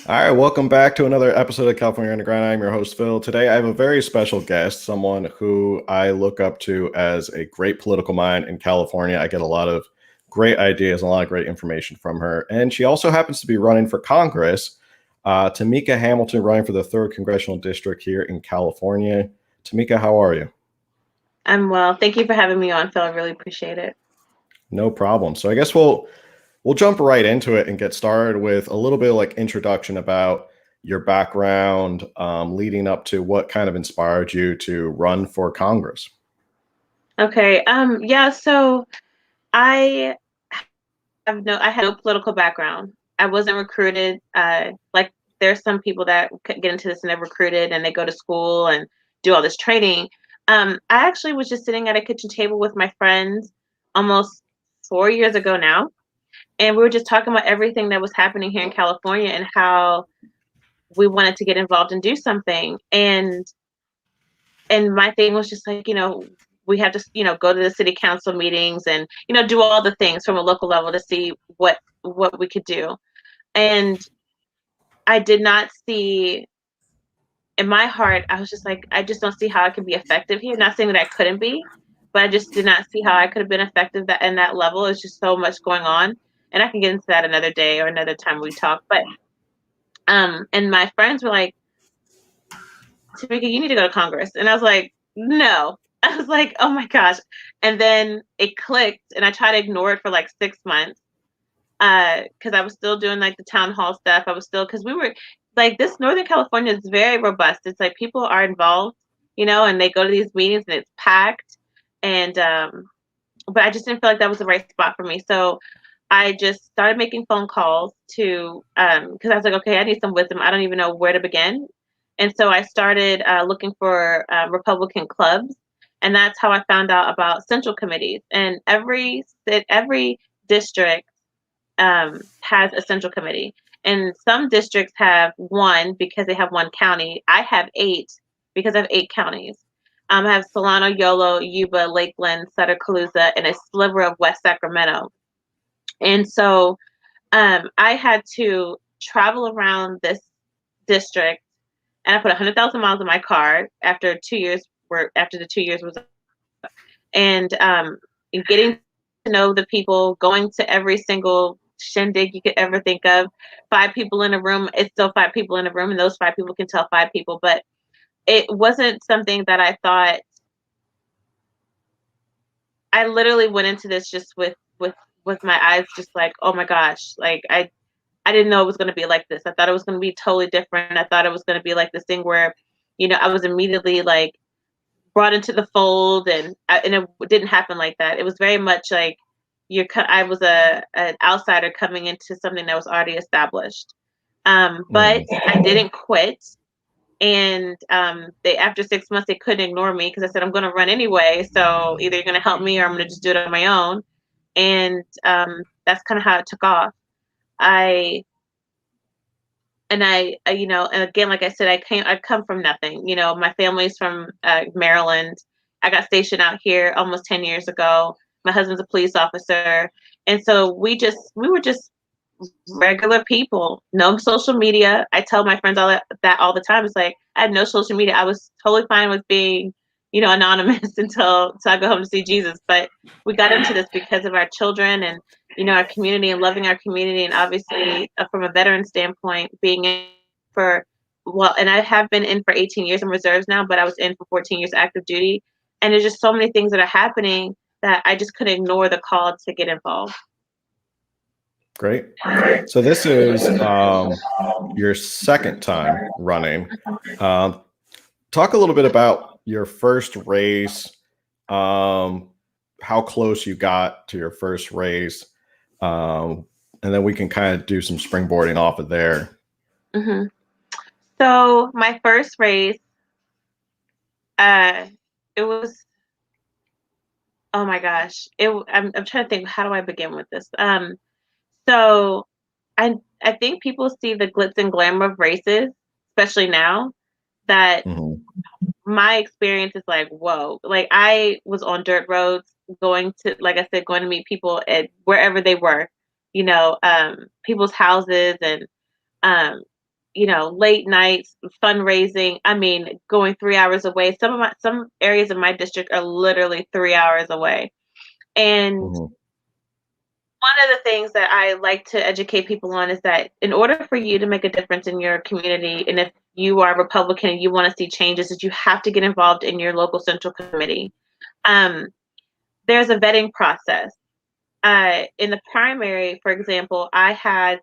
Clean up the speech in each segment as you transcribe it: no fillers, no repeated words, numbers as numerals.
All right, welcome back to another episode of California Underground. I'm your host, Phil. Today, I have a very special guest, someone who I look up to as a great political mind in California. I get a lot of great ideas, a lot of great information from her. And she also happens to be running for Congress. Tamika Hamilton, running for the 3rd Congressional District here in California. Tamika, how are you? I'm well. Thank you for having me on, Phil. I really appreciate it. No problem. So I guess we'll jump right into it and get started with a little bit of like introduction about your background, leading up to what kind of inspired you to run for Congress. Okay. Yeah, so I I had no political background. I wasn't recruited. Like there's some people that get into this and they're recruited and they go to school and do all this training. I actually was just sitting at a kitchen table with my friends almost 4 years ago now, and we were just talking about everything that was happening here in California and how we wanted to get involved and do something. And my thing was just like, we have to, go to the city council meetings and, do all the things from a local level to see what we could do. And I did not see in my heart, I was just like, I just don't see how I could be effective here. Not saying that I couldn't be, but I just did not see how I could have been effective that in that level. It's just so much going on. And I can get into that another day or another time we talk. But and my friends were like, Tamika, you need to go to Congress. And I was like, no. I was like, oh my gosh. And then it clicked and I tried to ignore it for like 6 months. Because I was still doing like the town hall stuff. I was still because we were like this Northern California is very robust. It's like people are involved, and they go to these meetings and it's packed. And but I just didn't feel like that was the right spot for me. So I just started making phone calls to because I was like, okay, I need some wisdom. I don't even know where to begin. And so I started looking for Republican clubs, and that's how I found out about central committees. And every district has a central committee, and some districts have one because they have one county. I have eight because I have eight counties. I have Solano, Yolo, Yuba, Lakeland, Sutter, Calusa, and a sliver of West Sacramento. And so I had to travel around this district, and I put 100,000 miles in my car after 2 years. After the 2 years was up, and getting to know the people, going to every single shindig you could ever think of. 5 people in a room, it's still 5 people in a room, and those 5 people can tell 5 people. But it wasn't something that I thought. I literally went into this just with my eyes just like, oh my gosh, like I didn't know it was going to be like this. I thought it was going to be totally different. I thought it was going to be like this thing where, I was immediately like brought into the fold, and it didn't happen like that. It was very much like I was an outsider coming into something that was already established. But I didn't quit, and they after 6 months they couldn't ignore me because I said I'm going to run anyway. So either you're going to help me or I'm going to just do it on my own. And that's kind of how it took off. I and again, like I said, I come from nothing. My family's from Maryland. I got stationed out here almost 10 years ago. My husband's a police officer. And so we were just regular people, no social media. I tell my friends that all the time. It's like, I had no social media. I was totally fine with being, anonymous until I go home to see Jesus. But we got into this because of our children and our community and loving our community, and obviously from a veteran standpoint, being in for and I have been in for 18 years in reserves now, but I was in for 14 years active duty, and there's just so many things that are happening that I just couldn't ignore the call to get involved. Great. So this is your second time running. Talk a little bit about your first race, how close you got to your first race, and then we can kind of do some springboarding off of there. Mm-hmm. So my first race, it was, oh my gosh, I'm trying to think, how do I begin with this? So I think people see the glitz and glamour of races, especially now, that my experience is like, whoa, like I was on dirt roads going to, like I said, going to meet people at wherever they were, people's houses, and late nights, fundraising. I mean, going 3 hours away. Some areas of my district are literally 3 hours away. And Mhm. one of the things that I like to educate people on is that in order for you to make a difference in your community, and if you are Republican and you want to see changes, is you have to get involved in your local central committee. Um, there's a vetting process. In the primary, for example, there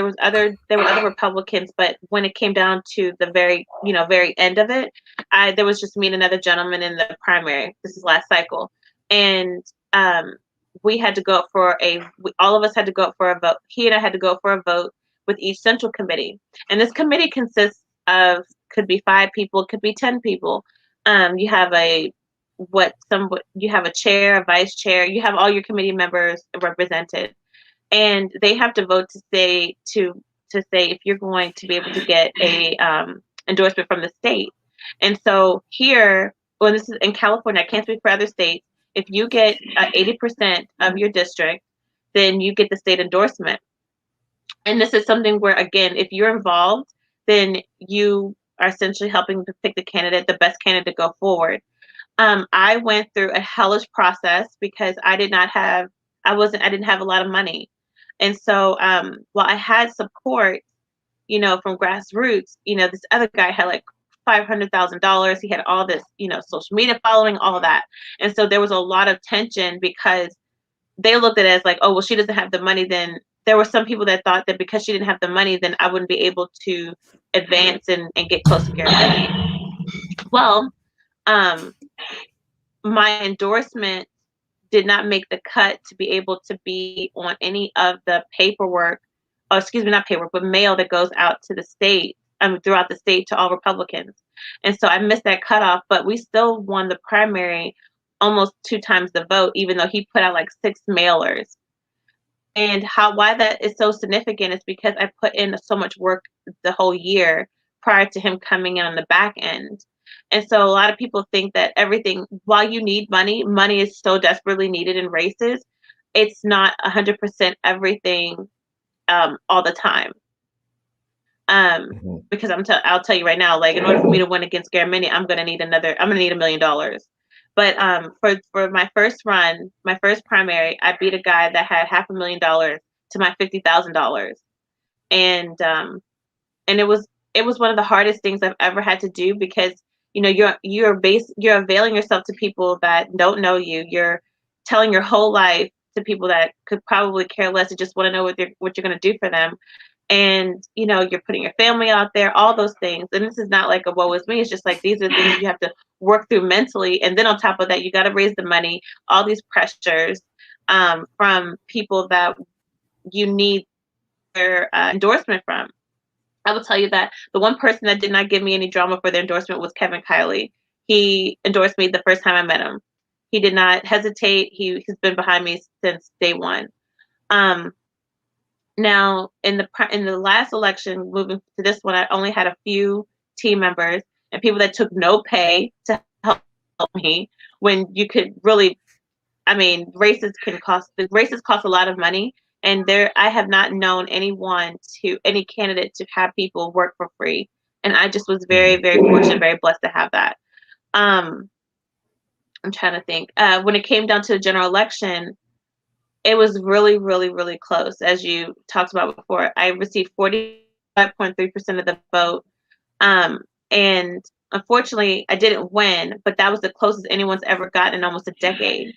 were other Republicans, but when it came down to the very end of it, there was just me and another gentleman in the primary. This is last cycle, and we had to go up all of us had to go up for a vote. He and I had to go for a vote with each central committee, and this committee consists of, could be 5 people, could be 10 people. You have you have a chair, a vice chair, you have all your committee members represented, and they have to vote to say if you're going to be able to get a endorsement from the state. And so here, when this is in California, I can't speak for other states. If you get 80% of your district, then you get the state endorsement. And this is something where, again, if you're involved, then you are essentially helping to pick the best candidate to go forward. I went through a hellish process because I didn't have a lot of money. And so, while I had support, from grassroots, this other guy had like $500,000. He had all this, social media following, all that. And so there was a lot of tension because they looked at it as like, oh, well, she doesn't have the money. Then there were some people that thought that because she didn't have the money, then I wouldn't be able to advance and get close to Gary. Well, um, my endorsement did not make the cut to be able to be on any of the paperwork, or excuse me, not paperwork, but mail that goes out to the state, throughout the state to all Republicans. And so I missed that cutoff, but we still won the primary almost 2 times the vote, even though he put out like 6 mailers. And why that is so significant is because I put in so much work the whole year prior to him coming in on the back end. And so a lot of people think that everything, while you need money, money is so desperately needed in races. It's not 100% everything all the time. Mhm. Because I'll tell you right now, like in order for me to win against Garamendi, I'm gonna need $1 million. But for my first run, my first primary, I beat a guy that had $500,000 to my $50,000, and it was one of the hardest things I've ever had to do because you're availing yourself to people that don't know you. You're telling your whole life to people that could probably care less and just want to know what you're going to do for them. And you're putting your family out there, all those things. And this is not like a woe is me. It's just like these are things you have to work through mentally. And then on top of that, you got to raise the money, all these pressures from people that you need their endorsement from. I will tell you that the one person that did not give me any drama for their endorsement was Kevin Kiley. He endorsed me the first time I met him. He did not hesitate. He's been behind me since day one. Now, in the last election, moving to this one, I only had a few team members and people that took no pay to help me when you could really, I mean, races cost a lot of money. And I have not known any candidate to have people work for free. And I just was very, Mhm. very fortunate, very blessed to have that. I'm trying to think. When it came down to the general election, it was really, really, really close. As you talked about before, I received 45.3% of the vote. And unfortunately, I didn't win, but that was the closest anyone's ever gotten in almost a decade.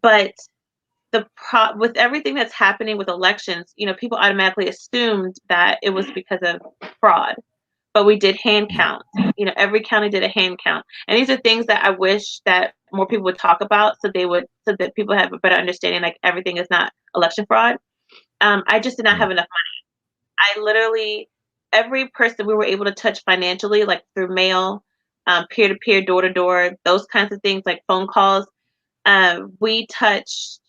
But with everything that's happening with elections, people automatically assumed that it was because of fraud. But we did hand count. Every county did a hand count, and these are things that I wish that more people would talk about, so that people have a better understanding. Like everything is not election fraud. I just did not have enough money. I literally every person we were able to touch financially, like through mail, peer to peer, door to door, those kinds of things, like phone calls. We touched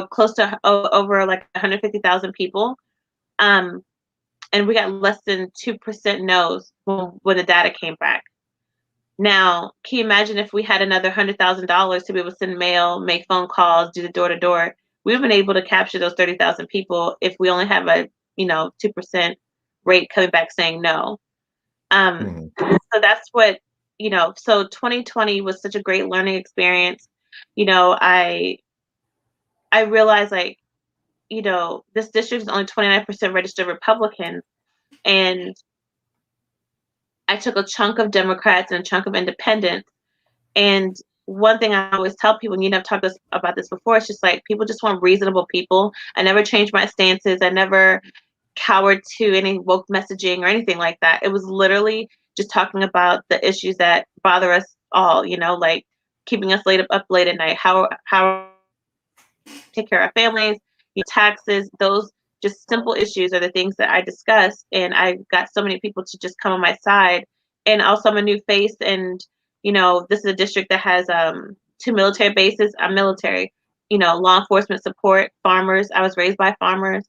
close to over like 150,000 people. And we got less than 2% no's when the data came back. Now, can you imagine if we had another $100,000 to be able to send mail, make phone calls, do the door to door? We've been able to capture those 30,000 people if we only have 2% rate coming back saying no. Mhm. So that's what, so 2020 was such a great learning experience. I realized, like, this district is only 29% registered Republicans, and I took a chunk of Democrats and a chunk of independents. And one thing I always tell people, and I've talked about this before, it's just like, people just want reasonable people. I never changed my stances. I never cowered to any woke messaging or anything like that. It was literally just talking about the issues that bother us all, like keeping us up late at night, how take care of our families, taxes, those just simple issues are the things that I discussed. And I got so many people to just come on my side. And also, I'm a new face, and this is a district that has 2 military bases. I'm military, law enforcement support, farmers. I was raised by farmers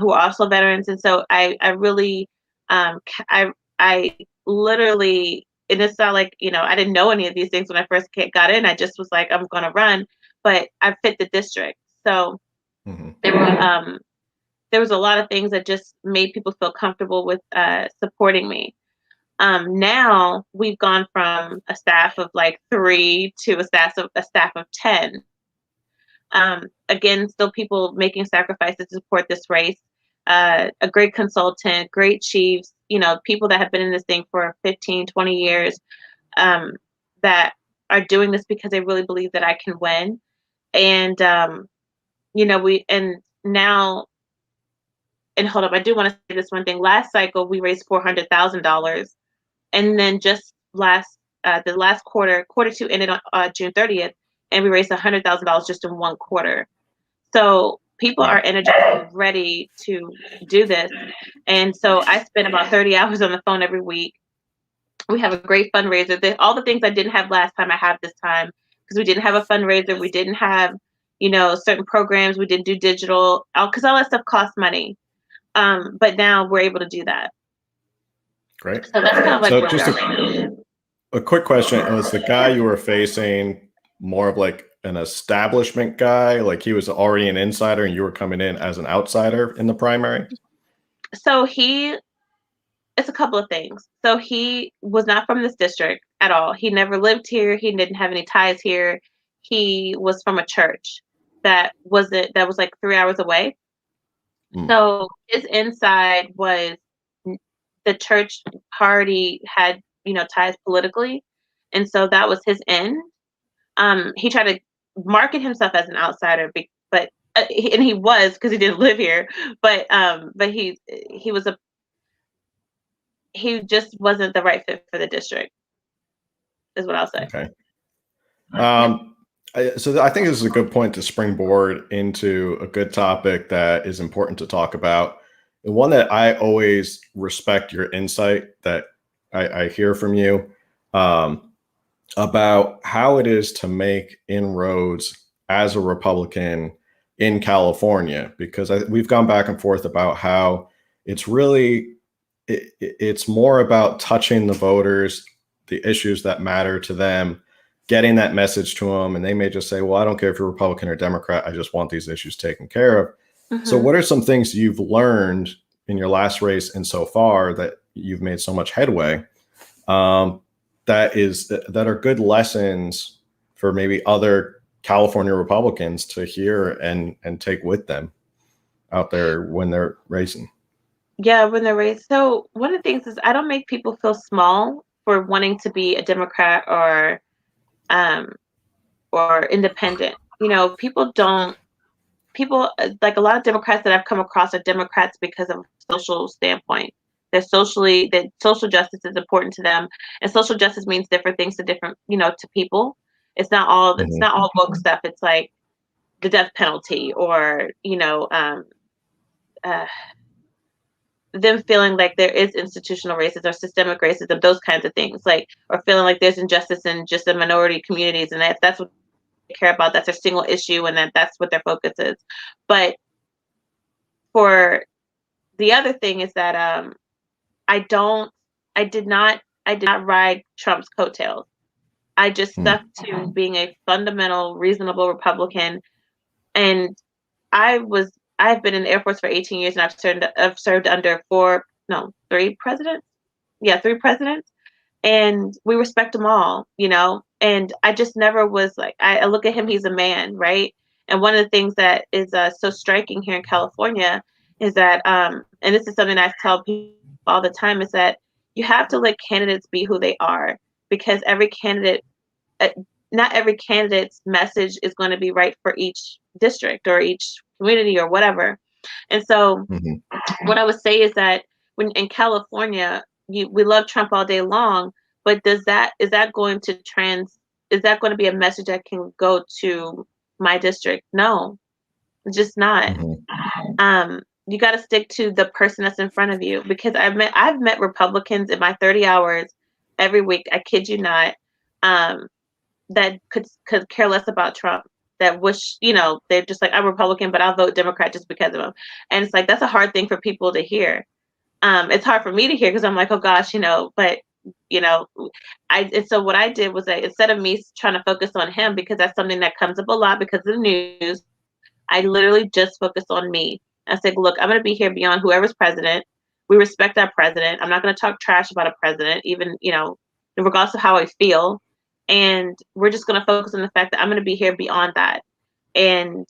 who are also veterans, and so I really, I literally, and it's not like, I didn't know any of these things when I first got in. I just was like, I'm going to run, but I fit the district. So Mhm. there was a lot of things that just made people feel comfortable with supporting me. Now we've gone from a staff of like 3 to a staff of 10. Again, still people making sacrifices to support this race. A great consultant, great chiefs, people that have been in this thing for 15, 20 years, that are doing this because they really believe that I can win. And and now, and hold up, I do want to say this one thing. Last cycle, we raised $400,000, and then just the last quarter 2 ended on June 30th, and we raised $100,000 just in one quarter. So people Wow. are energized, ready to do this, and so I spend about 30 hours on the phone every week. We have a great fundraiser. All the things I didn't have last time, I have this time, because we didn't have a fundraiser. We didn't have, certain programs. We didn't do digital, because all that stuff costs money. But now we're able to do that. Great. So that's kind of like So where just we're at right now. a quick question. Was the guy you were facing more of like an establishment guy? Like he was already an insider and you were coming in as an outsider in the primary? So it's a couple of things. So he was not from this district at all. He never lived here. He didn't have any ties here. He was from a church that was like 3 hours away. Mm. So his inside was the church party had, ties politically. And so that was his end. He tried to market himself as an outsider, but and he was, because he didn't live here, but he was he just wasn't the right fit for the district, is what I'll say. Okay. So I think this is a good point to springboard into a good topic that is important to talk about. And one that I always respect your insight that I hear from you about how it is to make inroads as a Republican in California, because we've gone back and forth about how it's really, it's more about touching the voters, the issues that matter to them, getting that message to them. And they may just say, well, I don't care if you're Republican or Democrat. I just want these issues taken care of. So Mm-hmm. what are some things you've learned in your last race and so far that you've made so much headway that are good lessons for maybe other California Republicans to hear and take with them out there when they're racing? Yeah, when they're raised. So one of the things is, I don't make people feel small for wanting to be a Democrat um or independent. People, like a lot of Democrats that I've come across are Democrats because of social standpoint. That social justice is important to them, and social justice means different things to different, to people. It's Mhm. not all woke stuff. It's like the death penalty, or uh, them feeling like there is institutional racism or systemic racism, those kinds of things, like, or feeling like there's injustice in just the minority communities, and if that's what they care about, that's their single issue, and that's what their focus is. But for the other thing is that I don't I did not ride Trump's coattails. I just stuck Mm. to being a fundamental, reasonable Republican, and I was I've been in the Air Force for 18 years, and I've served under three presidents. Yeah, three presidents, and we respect them all, you know. And I just never was like, I look at him, he's a man, right? And one of the things that is so striking here in California is that, and this is something I tell people all the time, is that you have to let candidates be who they are, because every candidate, uh, not every candidate's message is going to be right for each district or each community or whatever. And so Mhm. what I would say is that when in California, we love Trump all day long, but is that going to is that going to be a message that can go to my district? No, it's just not. Mhm. You got to stick to the person that's in front of you, because I've met Republicans in my 30 hours every week. I kid you not. Um, that could care less about Trump. That wish, you know, they're just like, I'm Republican, but I'll vote Democrat just because of him. And it's like, that's a hard thing for people to hear. It's hard for me to hear, because I'm like, oh gosh, you know, but you know, and so what I did was that instead of me trying to focus on him, because that's something that comes up a lot because of the news, I literally just focused on me. I said, look, I'm going to be here beyond whoever's president. We respect our president. I'm not going to talk trash about a president, even, you know, regardless of how I feel. And we're just going to focus on the fact that I'm going to be here beyond that. And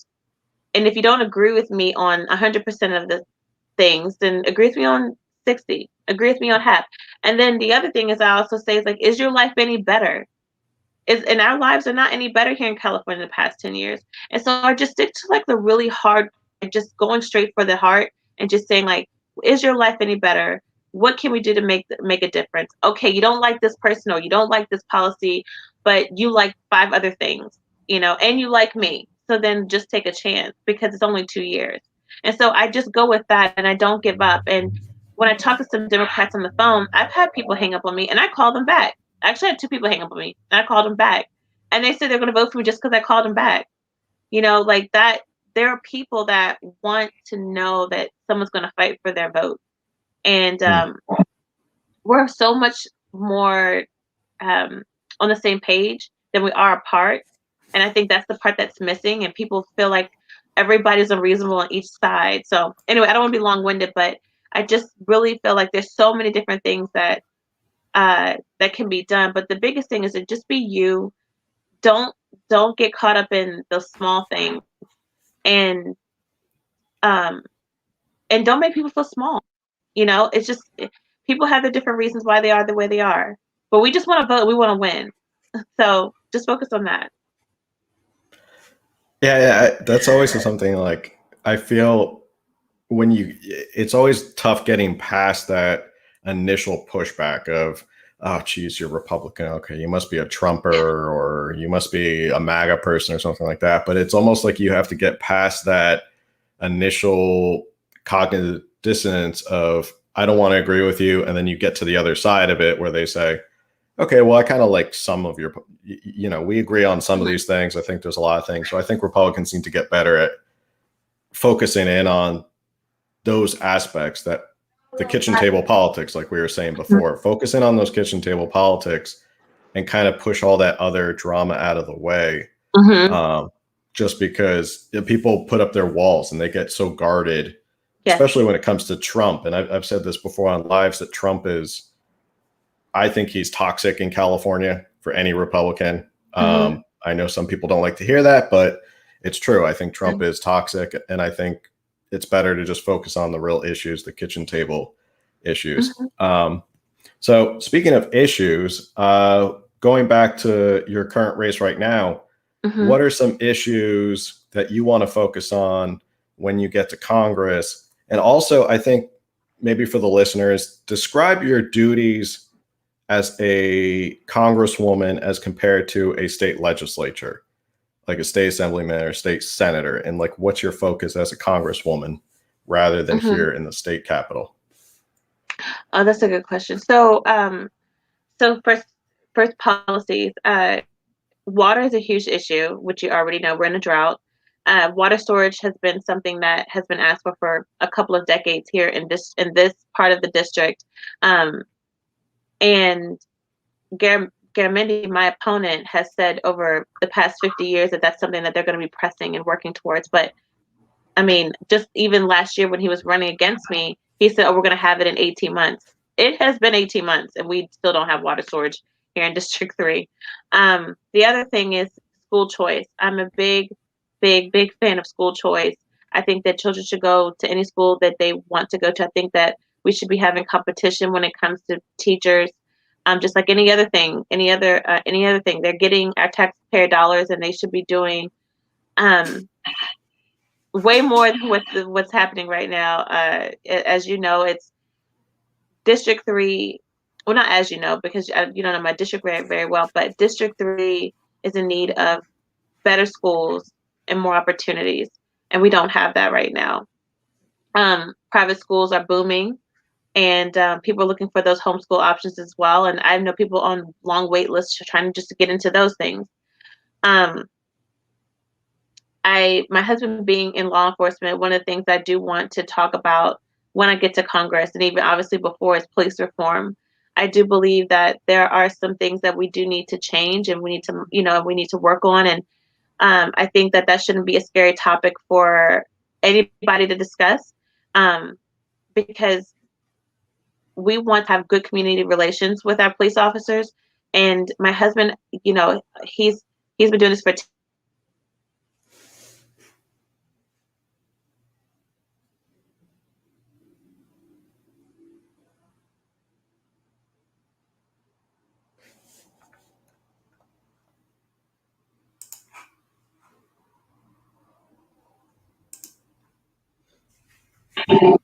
and if you don't agree with me on 100% of the things, then agree with me on 60. Agree with me on half. And then the other thing is, I also say, is like, is your life any better? And our lives are not any better here in California in the past 10 years. And so I just stick to like the really hard, like just going straight for the heart and just saying like, is your life any better? What can we do to make a difference? Okay, you don't like this person or you don't like this policy, but you like 5 other things, you know, and you like me. So then just take a chance, because it's only 2 years. And so I just go with that, and I don't give up. And when I talk to some Democrats on the phone, I've had people hang up on me and I call them back. I actually had 2 people hang up on me, and I called them back. And they said they're going to vote for me just because I called them back. You know, like that. There are people that want to know that someone's going to fight for their vote. And Mm. we're so much more on the same page than we are apart. And I think that's the part that's missing. And people feel like everybody's unreasonable on each side. So anyway, I don't want to be long winded, but I just really feel like there's so many different things that can be done. But the biggest thing is to just be you. Don't don't get caught up in the small things, and um and don't make people feel small. You know, it's just people have their different reasons why they are the way they are. But we just want to vote. We want to win. So just focus on that. Yeah, yeah, that's always something like I feel when it's always tough getting past that initial pushback of, oh, geez, you're Republican. Okay, you must be a Trumper or you must be a MAGA person or something like that. But it's almost like you have to get past that initial cognitive dissonance of, I don't want to agree with you. And then you get to the other side of it where they say, okay, well, I kind of like some of your, you know, we agree on some of these things. I think there's a lot of things. So I think Republicans need to get better at focusing in on those aspects, that the kitchen table politics, like we were saying before, focus in on those kitchen table politics and kind of push all that other drama out of the way. Mm-hmm. Just because people put up their walls and they get so guarded, Yes. especially when it comes to Trump. And I've said this before on lives that Trump is, I think he's toxic in California for any Republican. Mm-hmm. I know some people don't like to hear that, but it's true. I think Trump is toxic, and I think it's better to just focus on the real issues, the kitchen table issues. Mm-hmm. So speaking of issues, going back to your current race right now, Mm-hmm. what are some issues that you want to focus on when you get to Congress? And also, I think maybe for the listeners, describe your duties as a congresswoman as compared to a state legislature, like a state assemblyman or state senator, and like what's your focus as a congresswoman rather than Mm-hmm. here in the state capitol? Oh, that's a good question. So first policies. Water is a huge issue, which you already know. We're in a drought. Water storage has been something that has been asked for a couple of decades here in this part of the district. And Garamendi, my opponent, has said over the past 50 years that that's something that they're going to be pressing and working towards. But I mean, just even last year when he was running against me, he said, "Oh, we're going to have it in 18 months." It has been 18 months, and we still don't have water storage here in District 3. The other thing is school choice. I'm a big, big, big fan of school choice. I think that children should go to any school that they want to go to. I think that we should be having competition when it comes to teachers, just like any other thing, any other thing. They're getting our taxpayer dollars, and they should be doing um, way more than what's happening right now. As you know, it's District 3. Well, not as you know, because you don't know my district very, very well, but District 3 is in need of better schools and more opportunities, and we don't have that right now. Private schools are booming, and people are looking for those homeschool options as well. And I know people on long wait lists trying just to get into those things. My husband being in law enforcement, one of the things I do want to talk about when I get to Congress, and even obviously before, is police reform. I do believe that there are some things that we do need to change, and we need to, we need to work on. And I think that shouldn't be a scary topic for anybody to discuss, because we want to have good community relations with our police officers. And my husband, he's been doing this for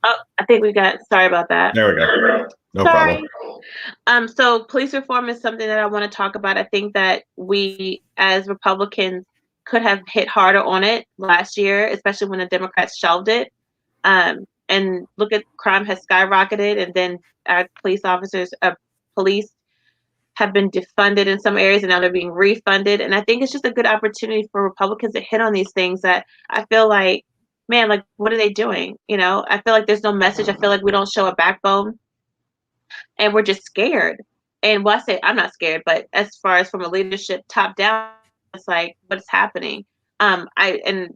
Oh, I think sorry about that. There we go. No Sorry. problem. So police reform is something that I want to talk about. I think that we as Republicans could have hit harder on it last year, especially when the Democrats shelved it. And look at crime has skyrocketed, and then our police have been defunded in some areas, and now they're being refunded. And I think it's just a good opportunity for Republicans to hit on these things that I feel like, man, like, what are they doing? I feel like there's no message. I feel like we don't show a backbone, and we're just scared. And I say I'm not scared, but as far as from a leadership top down, it's like, what's happening? And I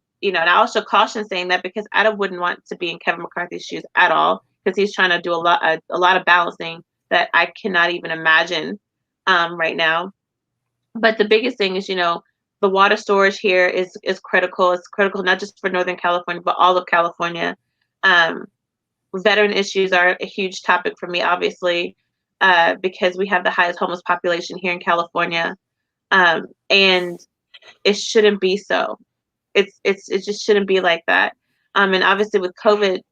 also caution saying that because I wouldn't want to be in Kevin McCarthy's shoes at all, because he's trying to do a lot of balancing that I cannot even imagine right now. But the biggest thing is, the water storage here is critical. It's critical not just for Northern California, but all of California. Veteran issues are a huge topic for me, obviously, because we have the highest homeless population here in California, and it shouldn't be so. It just shouldn't be like that. And obviously, with COVID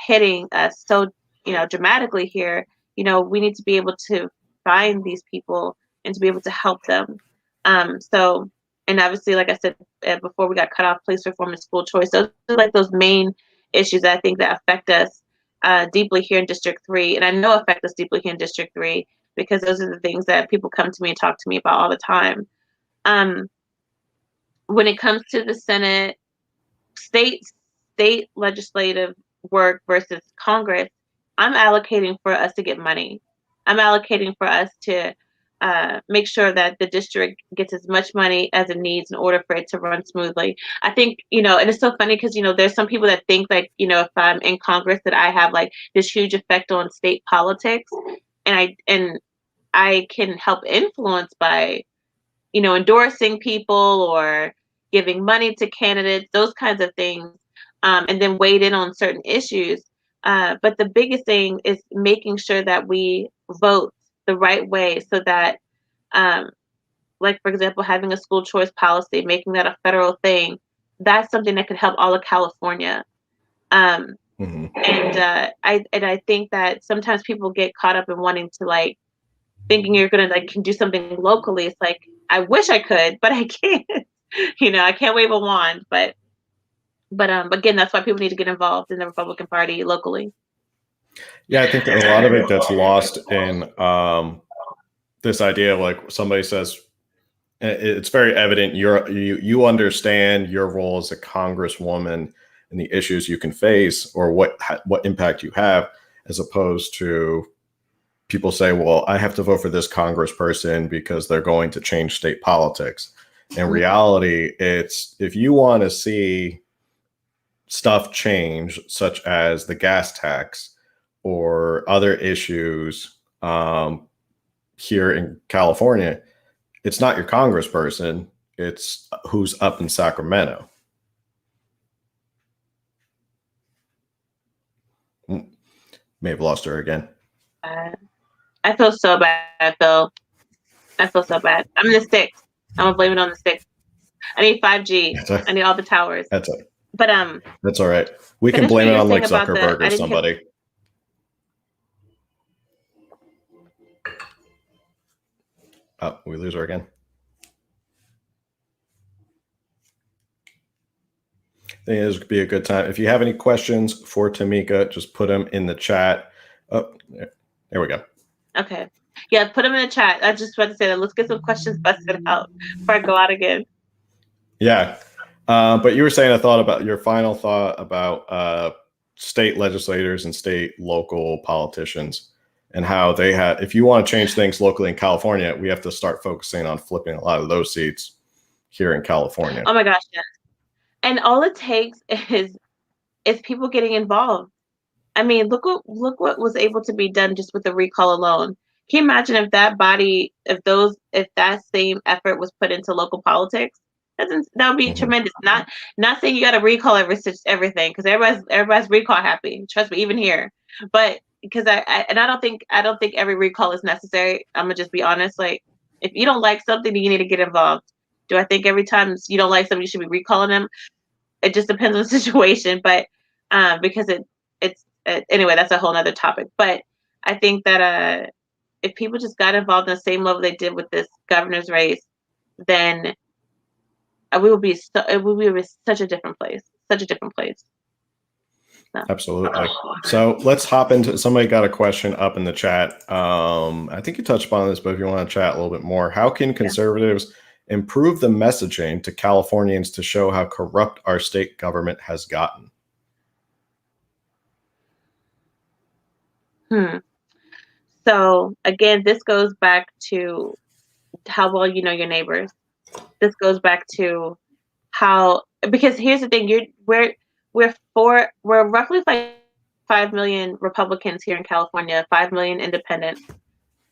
hitting us so dramatically here, we need to be able to find these people and to be able to help them. And obviously, like I said before we got cut off, police reform and school choice. Those are like those main issues that I think that affect us deeply here in District 3, and I know affect us deeply here in District 3 because those are the things that people come to me and talk to me about all the time. When it comes to the Senate, state legislative work versus Congress, I'm allocating for us to get money. I'm allocating for us to make sure that the district gets as much money as it needs in order for it to run smoothly. I think, and it's so funny because, there's some people that think like, if I'm in Congress that I have like this huge effect on state politics, and I can help influence by, endorsing people or giving money to candidates, those kinds of things, and then weighed in on certain issues. But the biggest thing is making sure that we vote the right way so that, like, for example, having a school choice policy, making that a federal thing, that's something that could help all of California. And I think that sometimes people get caught up in wanting to, like, thinking you're gonna can do something locally. It's like, I wish I could, but I can't. I can't wave a wand. But again, that's why people need to get involved in the Republican Party locally. Yeah, I think a lot of it gets lost in this idea of like somebody says, it's very evident you understand your role as a congresswoman and the issues you can face or what impact you have, as opposed to people say, well, I have to vote for this congressperson because they're going to change state politics. In reality, it's if you want to see stuff change, such as the gas tax or other issues here in California, it's not your congressperson, it's who's up in Sacramento. May have lost her again. I feel so bad, Phil. I feel so bad. I'm in the sticks. I'm gonna blame it on the sticks. I need 5G. I need all the towers. That's it. But that's all right. We can blame it on like Zuckerberg or somebody. Oh, we lose her again. I think this would be a good time. If you have any questions for Tamika, just put them in the chat. Oh, there we go. Okay. Yeah, put them in the chat. I just want to say that. Let's get some questions busted out before I go out again. Yeah. But you were saying your final thought about state legislators and state local politicians and how they had, if you want to change things locally in California, we have to start focusing on flipping a lot of those seats here in California. Oh my gosh, yes. And all it takes is people getting involved. I mean, look what was able to be done just with the recall alone. Can you imagine if that body, if that same effort was put into local politics? That would be tremendous. Not saying you got to recall everything, because everybody's recall happy. Trust me, even here. But because I don't think every recall is necessary. I'm gonna just be honest. Like, if you don't like something, you need to get involved. Do I think every time you don't like something, you should be recalling them? It just depends on the situation. But because it's anyway, that's a whole nother topic. But I think that if people just got involved in the same level they did with this governor's race, then we would be such a different place. Such a different place. So. Absolutely. So let's hop into, somebody got a question up in the chat. I think you touched upon this, but if you want to chat a little bit more, how can conservatives improve the messaging to Californians to show how corrupt our state government has gotten? So again, this goes back to how well you know your neighbors. This goes back to how, because here's the thing, we're roughly 5 million Republicans here in California, 5 million independents,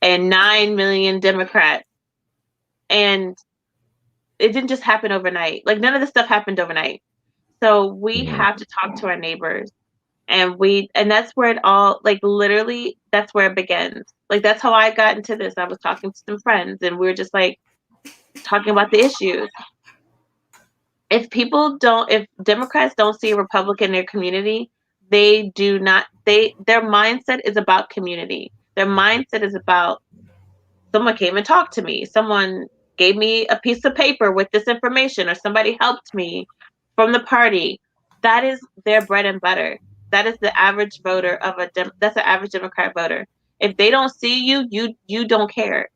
and 9 million Democrats. And it didn't just happen overnight. Like, none of this stuff happened overnight. So we have to talk to our neighbors. And that's where it all, like, literally, that's where it begins. Like, that's how I got into this. I was talking to some friends, and we were just like talking about the issues. If Democrats don't see a Republican in their community, their mindset is about community. Their mindset is about, someone came and talked to me. Someone gave me a piece of paper with this information, or somebody helped me from the party. That is their bread and butter. That is the average voter that's an average Democrat voter. If they don't see you, you don't care.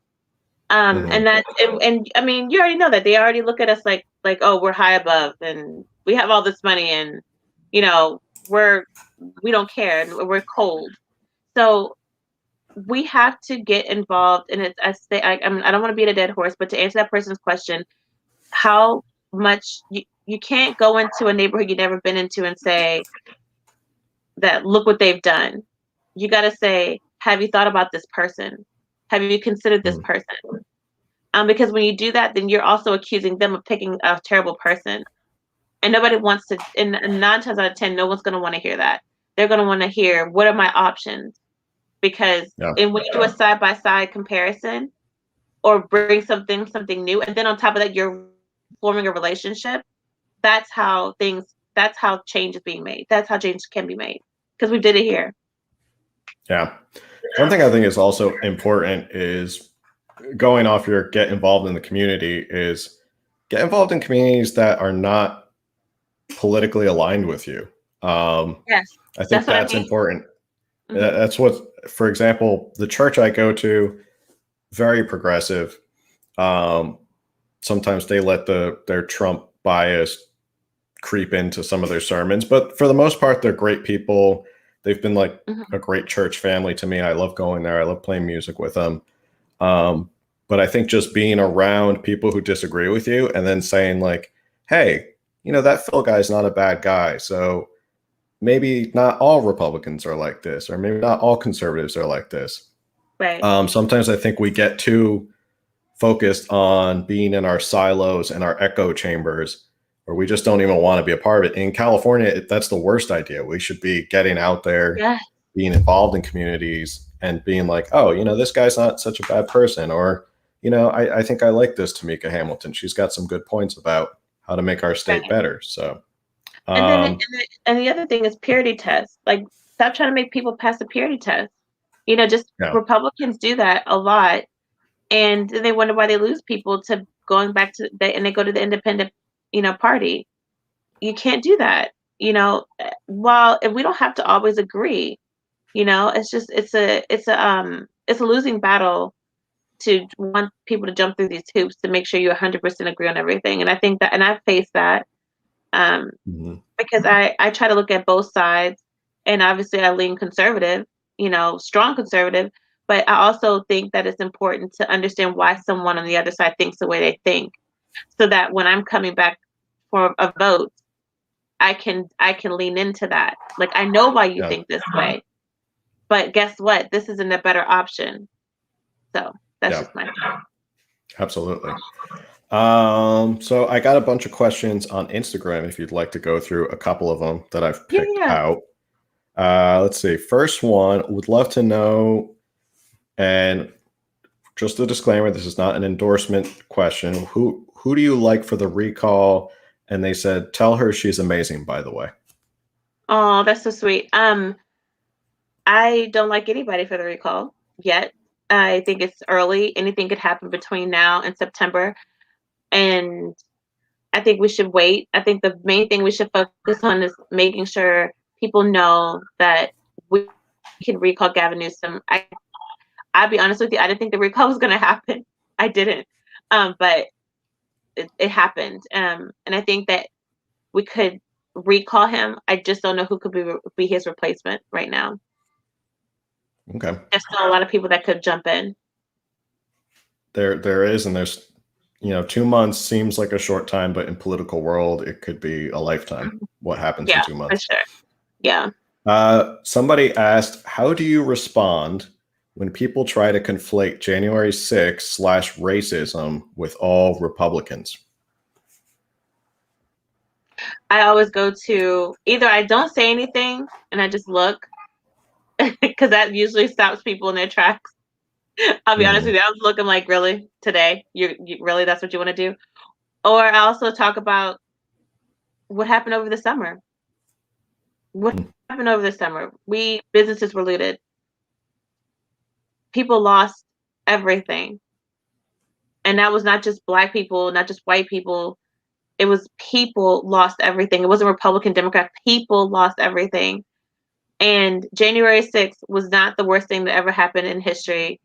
And I mean, you already know that. They already look at us like, oh, we're high above and we have all this money, and we don't care, and we're cold. So we have to get involved. And I don't want to beat a dead horse, but to answer that person's question, how much you can't go into a neighborhood you've never been into and say that, look what they've done. You got to say, have you thought about this person? Have you considered this person? Because when you do that, then you're also accusing them of picking a terrible person. And nobody wants to, and 9 times out of 10, no one's going to want to hear that. They're going to want to hear, what are my options? Because when you do a side-by-side comparison, or bring something new, and then on top of that, you're forming a relationship, that's how change is being made. That's how change can be made. Because we did it here. Yeah. One thing I think is also important is, going off your get involved in the community, is get involved in communities that are not politically aligned with you. Yes. I think that's important. That's what, for example, the church I go to, very progressive. Sometimes they let their Trump bias creep into some of their sermons, but for the most part, they're great people. They've been like a great church family to me. I love going there. I love playing music with them. But I think just being around people who disagree with you and then saying like, hey, that Phil guy's not a bad guy. So maybe not all Republicans are like this, or maybe not all conservatives are like this. Right. Sometimes I think we get too focused on being in our silos and our echo chambers, or we just don't even want to be a part of it. In California, that's the worst idea. We should be getting out there, Yeah. being involved in communities, and being like, oh, this guy's not such a bad person, or I think I like this Tamika Hamilton. She's got some good points about how to make our state Right. better. So, And then and the other thing is purity tests. Like, stop trying to make people pass the purity test. Just yeah, Republicans do that a lot, and then they wonder why they lose people to going back to and they go to the independent, party. You can't do that. While if we don't have to always agree, it's just it's a losing battle to want people to jump through these hoops to make sure you 100% agree on everything. And I think that, and I've faced that. Because I try to look at both sides, and obviously I lean conservative, strong conservative, but I also think that it's important to understand why someone on the other side thinks the way they think, so that when I'm coming back for a vote, I can lean into that. Like, I know why you think this way, but guess what? This isn't a better option. So that's just my thought. Absolutely. So I got a bunch of questions on Instagram if you'd like to go through a couple of them that I've picked out. Let's see. First one, would love to know, and just a disclaimer, this is not an endorsement question. Who do you like for the recall? And they said, tell her she's amazing, by the way. Oh, that's so sweet. I don't like anybody for the recall yet. I think it's early. Anything could happen between now and September. And I think we should wait. I think the main thing we should focus on is making sure people know that we can recall Gavin Newsom. I'll be honest with you, I didn't think the recall was going to happen. I didn't. But it happened. And I think that we could recall him. I just don't know who could be his replacement right now. Okay. There's still a lot of people that could jump in. There is, and there's 2 months seems like a short time, but in political world, it could be a lifetime. What happens in 2 months? For sure. Yeah. Somebody asked, how do you respond when people try to conflate January 6th / racism with all Republicans? I always go to either I don't say anything and I just look, because that usually stops people in their tracks. I'll be honest with you. I was looking like, really, today? You really, that's what you want to do? Or I also talk about what happened over the summer. What happened over the summer? Businesses were looted. People lost everything. And that was not just Black people, not just white people. It was people lost everything. It wasn't Republican, Democrat. People lost everything. And January 6th was not the worst thing that ever happened in history.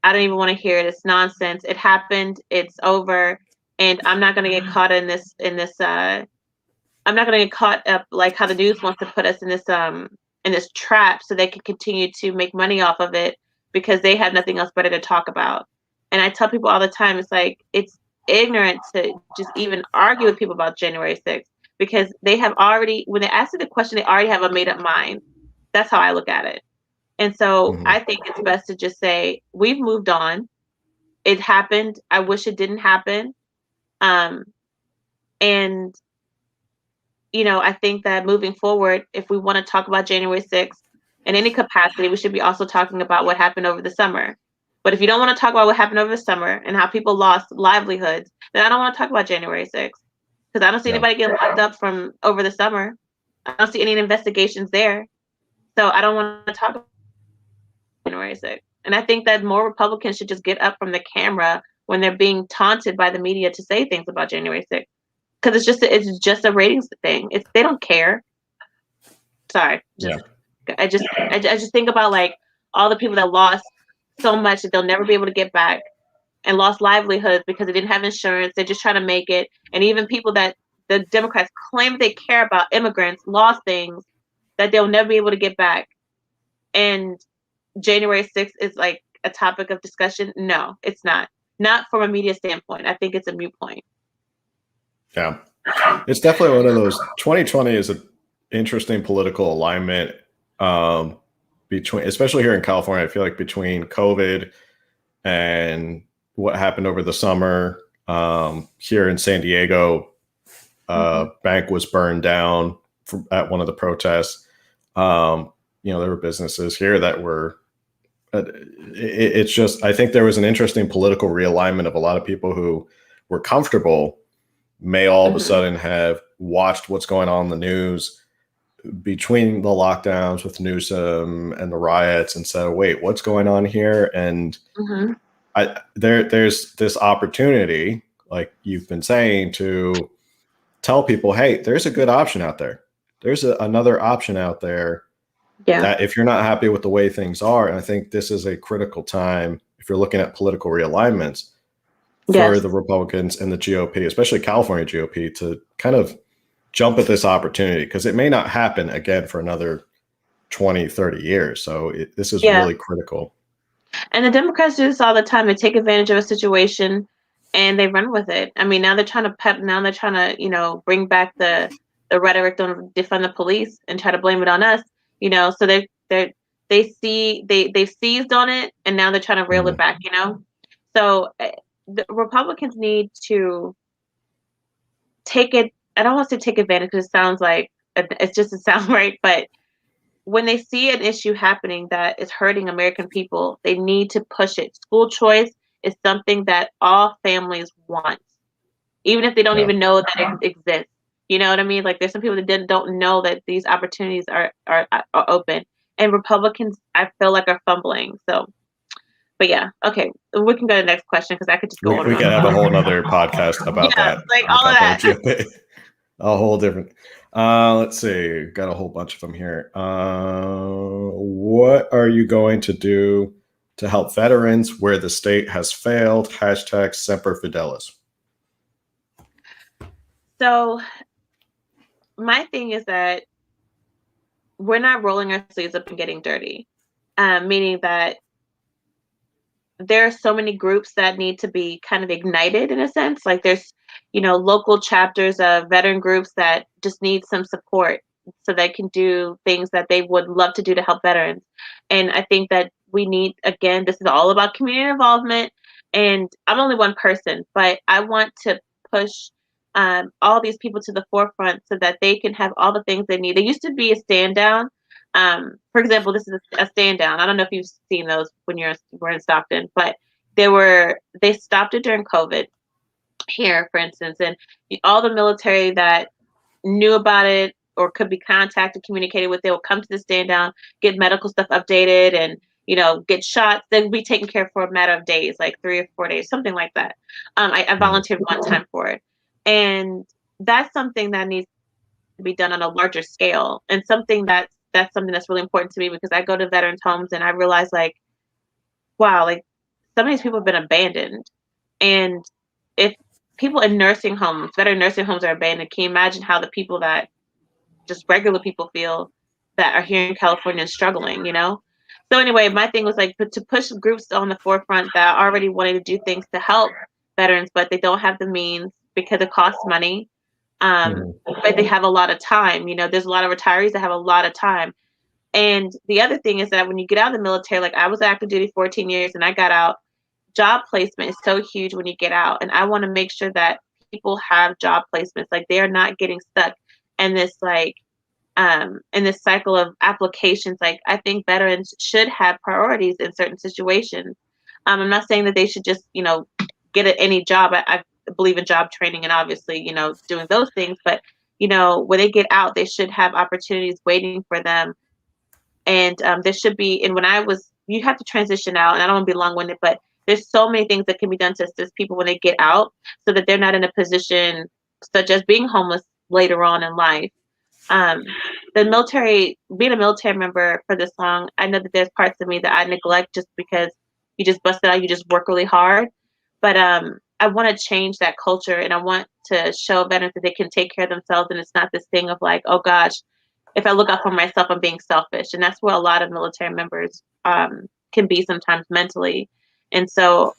I don't even want to hear it. It's nonsense. It happened. It's over. And I'm not going to get caught in this, I'm not going to get caught up like how the news wants to put us in this trap so they can continue to make money off of it because they have nothing else better to talk about. And I tell people all the time, it's like, it's ignorant to just even argue with people about January 6th, because they have already, when they ask you the question, they already have a made up mind. That's how I look at it. And so I think it's best to just say, we've moved on. It happened. I wish it didn't happen. And I think that moving forward, if we want to talk about January 6th in any capacity, we should be also talking about what happened over the summer. But if you don't want to talk about what happened over the summer and how people lost livelihoods, then I don't want to talk about January 6th, because I don't see anybody getting locked up from over the summer. I don't see any investigations there. So I don't want to talk about January 6th. And I think that more Republicans should just get up from the camera when they're being taunted by the media to say things about January 6th. Because it's just a ratings thing. They don't care. Sorry. I just think about like all the people that lost so much that they'll never be able to get back, and lost livelihoods because they didn't have insurance. They're just trying to make it. And even people that the Democrats claim they care about, immigrants, lost things that they'll never be able to get back. And January 6th is like a topic of discussion. No, it's not. Not from a media standpoint. I think it's a moot point. Yeah, it's definitely one of those. 2020 is interesting political alignment between, especially here in California. I feel like between COVID and what happened over the summer here in San Diego, bank was burned down at one of the protests. There were businesses here that were. It's just, I think there was an interesting political realignment of a lot of people who were comfortable may all of a sudden have watched what's going on in the news between the lockdowns with Newsom and the riots and said, wait, what's going on here? And there's this opportunity, like you've been saying, to tell people, hey, there's a good option out there. There's another option out there. Yeah. That if you're not happy with the way things are, and I think this is a critical time if you're looking at political realignments for the Republicans and the GOP, especially California GOP, to kind of jump at this opportunity, because it may not happen again for another 20, 30 years. So this is really critical. And the Democrats do this all the time. They take advantage of a situation and they run with it. I mean, now they're trying to bring back the rhetoric, don't defund the police, and try to blame it on us. So they've seized on it, and now they're trying to reel it back. So the Republicans need to take it. I don't want to say take advantage, because it sounds like it's just a sound right. But when they see an issue happening that is hurting American people, they need to push it. School choice is something that all families want, even if they don't even know that it exists. You know what I mean? Like, there's some people that don't know that these opportunities are open, and Republicans, I feel like, are fumbling. So, but yeah, okay, we can go to the next question, because I could just go on. We can have a whole other podcast about that. Like all of that. A whole different. Let's see. Got a whole bunch of them here. What are you going to do to help veterans where the state has failed? # Semper Fidelis. So my thing is that we're not rolling our sleeves up and getting dirty, meaning that there are so many groups that need to be kind of ignited, in a sense. Like, there's, local chapters of veteran groups that just need some support so they can do things that they would love to do to help veterans. And I think that we need, again, this is all about community involvement. And I'm only one person, but I want to push all these people to the forefront so that they can have all the things they need. There used to be a stand down. For example, this is a stand down. I don't know if you've seen those when we're in Stockton, but they stopped it during COVID here, for instance, and all the military that knew about it or could be contacted, communicated with, they will come to the stand down, get medical stuff updated, and get shots. They'll be taken care of for a matter of days, like 3 or 4 days, something like that. I volunteered one time for it. And that's something that needs to be done on a larger scale, and something that's something that's really important to me, because I go to veterans homes and I realize, like, wow, like, some of these people have been abandoned. And if people in nursing homes, veteran nursing homes, are abandoned, can you imagine how the people that just regular people feel that are here in California and struggling, So anyway, my thing was, like, to push groups on the forefront that already wanted to do things to help veterans, but they don't have the means because it costs money. But they have a lot of time. There's a lot of retirees that have a lot of time. And the other thing is that when you get out of the military, like, I was active duty 14 years and I got out, job placement is so huge when you get out. And I want to make sure that people have job placements. Like, they are not getting stuck in this, like, in this cycle of applications. Like, I think veterans should have priorities in certain situations. I'm not saying that they should just, get any job. I believe in job training and obviously, doing those things. But, when they get out, they should have opportunities waiting for them. And there should be, and you have to transition out, and I don't want to be long-winded, but there's so many things that can be done to assist people when they get out so that they're not in a position such as being homeless later on in life. The military, being a military member for this long, I know that there's parts of me that I neglect just because you just bust it out, you just work really hard. But I want to change that culture, and I want to show veterans that they can take care of themselves, and it's not this thing of like, oh gosh, if I look out for myself, I'm being selfish. And that's where a lot of military members can be sometimes mentally. And so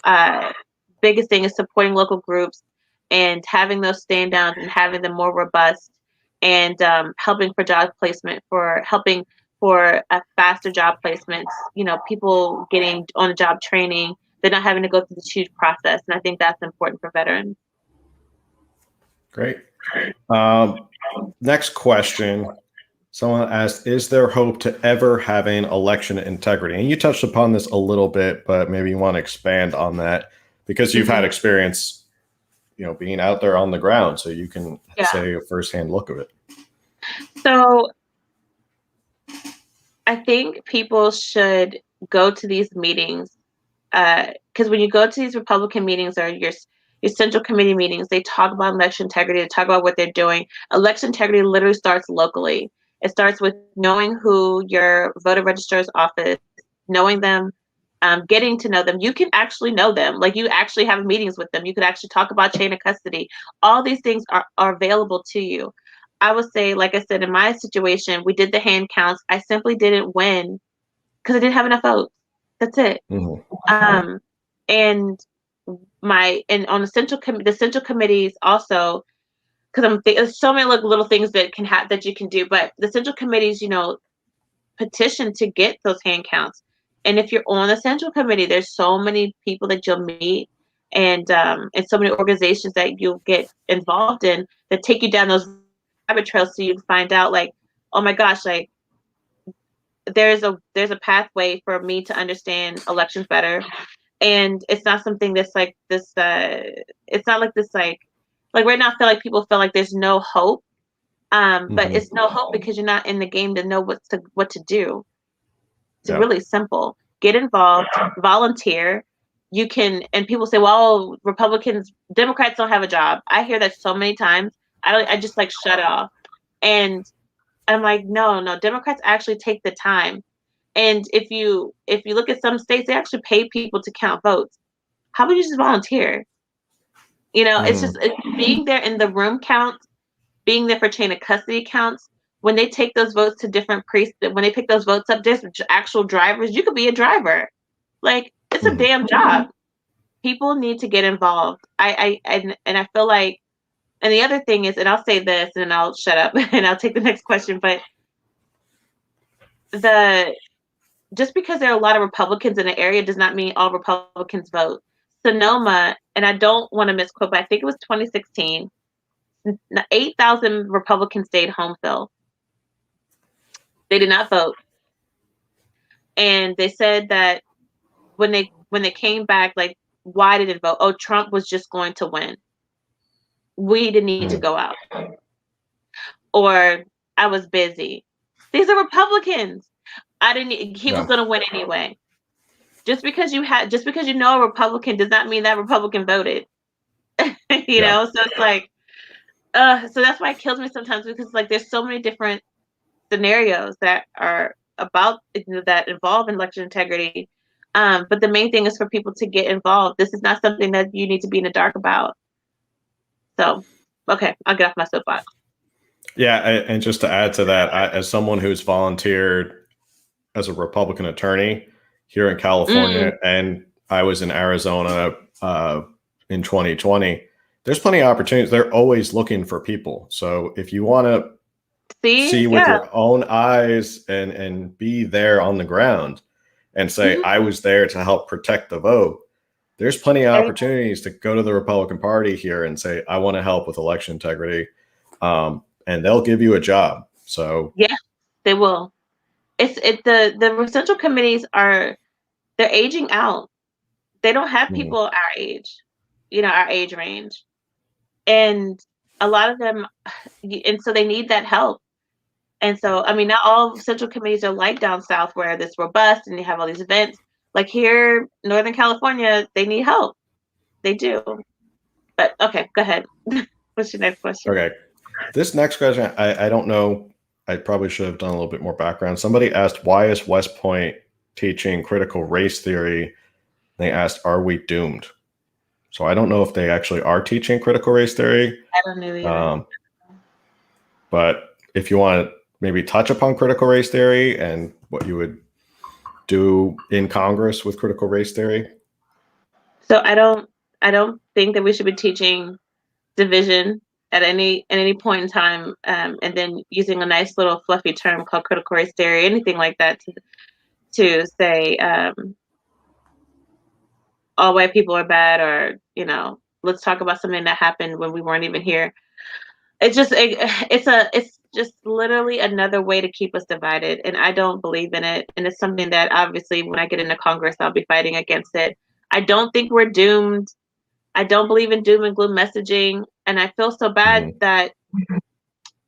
biggest thing is supporting local groups and having those stand downs and having them more robust, and helping for job placement, for helping for a faster job placements, people getting on the job training. They're not having to go through this huge process. And I think that's important for veterans. Great. Next question. Someone asked, is there hope to ever having election integrity? And you touched upon this a little bit, but maybe you want to expand on that because you've had experience, being out there on the ground, so you can say a firsthand look of it. So I think people should go to these meetings because when you go to these Republican meetings or your Central Committee meetings, they talk about election integrity, they talk about what they're doing. Election integrity literally starts locally. It starts with knowing who your voter registrar's office, knowing them, getting to know them. You can actually know them. Like, you actually have meetings with them. You could actually talk about chain of custody. All these things are available to you. I would say, like I said, in my situation, we did the hand counts. I simply didn't win because I didn't have enough votes. That's it. And on the central committees also, because there's so many little things that that you can do, but the central committees, petition to get those hand counts. And if you're on the central committee, there's so many people that you'll meet, and so many organizations that you'll get involved in that take you down those rabbit trails, so you can find out, like, oh my gosh, like, there's a pathway for me to understand elections better. And it's not something that's like this, it's not like this, like right now, I feel like people feel like there's no hope. But it's no hope because you're not in the game to know what to do. It's really simple. Get involved, volunteer. You can, and people say, well, Democrats don't have a job. I hear that so many times. I just like shut it off. And I'm like, no, Democrats actually take the time. And if you look at some states, they actually pay people to count votes. How about you just volunteer? It's just being there in the room counts, being there for chain of custody counts. When they take those votes to different precincts, when they pick those votes up, there's actual drivers. You could be a driver. Like, it's a damn job. People need to get involved. And I feel like, and the other thing is, and I'll say this and then I'll shut up and I'll take the next question, but just because there are a lot of Republicans in the area does not mean all Republicans vote. Sonoma, and I don't want to misquote, but I think it was 2016, 8,000 Republicans stayed home, Phil. They did not vote. And they said that when they came back, like, why did it vote? Oh, Trump was just going to win. We didn't need to go out. Or I was busy. These are Republicans. He was going to win anyway. Just because you know a Republican does not mean that Republican voted. So it's like, so that's why it kills me sometimes, because like there's so many different scenarios that are about that involve election integrity. But the main thing is for people to get involved. This is not something that you need to be in the dark about. So, okay, I'll get off my soapbox. Yeah, and just to add to that, as someone who's volunteered as a Republican attorney here in California, and I was in Arizona in 2020, there's plenty of opportunities. They're always looking for people. So if you want to see with your own eyes and be there on the ground and say, I was there to help protect the vote, there's plenty of opportunities to go to the Republican Party here and say, I want to help with election integrity. And they'll give you a job. So yeah, they will. The central committees they're aging out. They don't have people our age, our age range. And a lot of them, and so they need that help. And so, I mean, not all central committees are like down south where it's robust and you have all these events. Like here, Northern California, they need help. They do. But okay, go ahead. What's your next question? Okay. This next question, I don't know. I probably should have done a little bit more background. Somebody asked, why is West Point teaching critical race theory? They asked, are we doomed? So I don't know if they actually are teaching critical race theory. I don't know either. But if you want to maybe touch upon critical race theory and what you would do in Congress with critical race theory. So I don't think that we should be teaching division at any point in time, and then using a nice little fluffy term called critical race theory, anything like that, to say all white people are bad, or let's talk about something that happened when we weren't even here. It's just literally another way to keep us divided, and I don't believe in it. And it's something that obviously when I get into Congress, I'll be fighting against it. I don't think we're doomed. I don't believe in doom and gloom messaging, and I feel so bad that,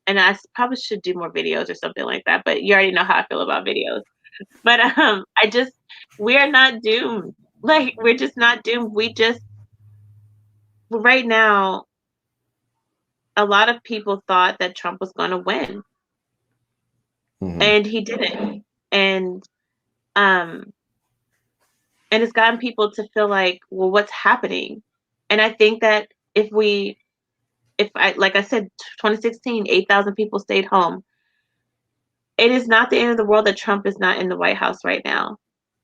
and I probably should do more videos or something like that, but you already know how I feel about videos. But we are not doomed. Like, we're just not doomed. Right now, a lot of people thought that Trump was going to win, and he didn't. And it's gotten people to feel like, well, what's happening? And I think that like I said, 2016, 8,000 people stayed home. It is not the end of the world that Trump is not in the White House right now.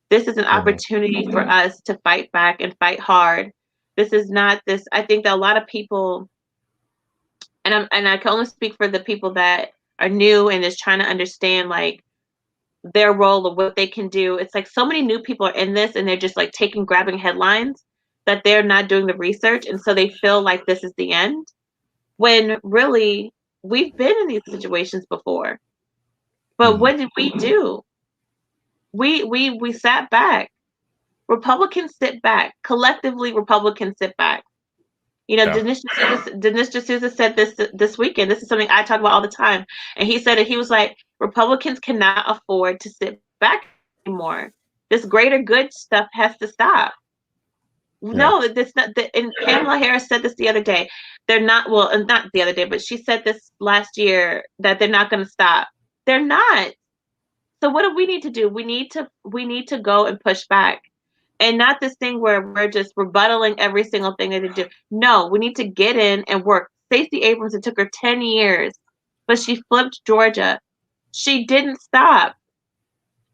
This is an opportunity for us to fight back and fight hard. This is not this. I think that a lot of people, and I can only speak for the people that are new and is trying to understand like their role of what they can do. It's like so many new people are in this, and they're just like grabbing headlines, that they're not doing the research, and so they feel like this is the end, when really we've been in these situations before. But what did we do? We sat back. Republicans sit back. Collectively, Republicans sit back. Dinesh D'Souza said this weekend. This is something I talk about all the time. And he said it. He was like, Republicans cannot afford to sit back anymore. This greater good stuff has to stop. No, that's not. And Kamala Harris said this the other day. They're not. Well, not the other day, but she said this last year, that they're not going to stop. They're not. So what do we need to do? We need to go and push back. And not this thing where we're just rebuttaling every single thing that they do. No, we need to get in and work. Stacey Abrams, it took her 10 years, but she flipped Georgia. She didn't stop.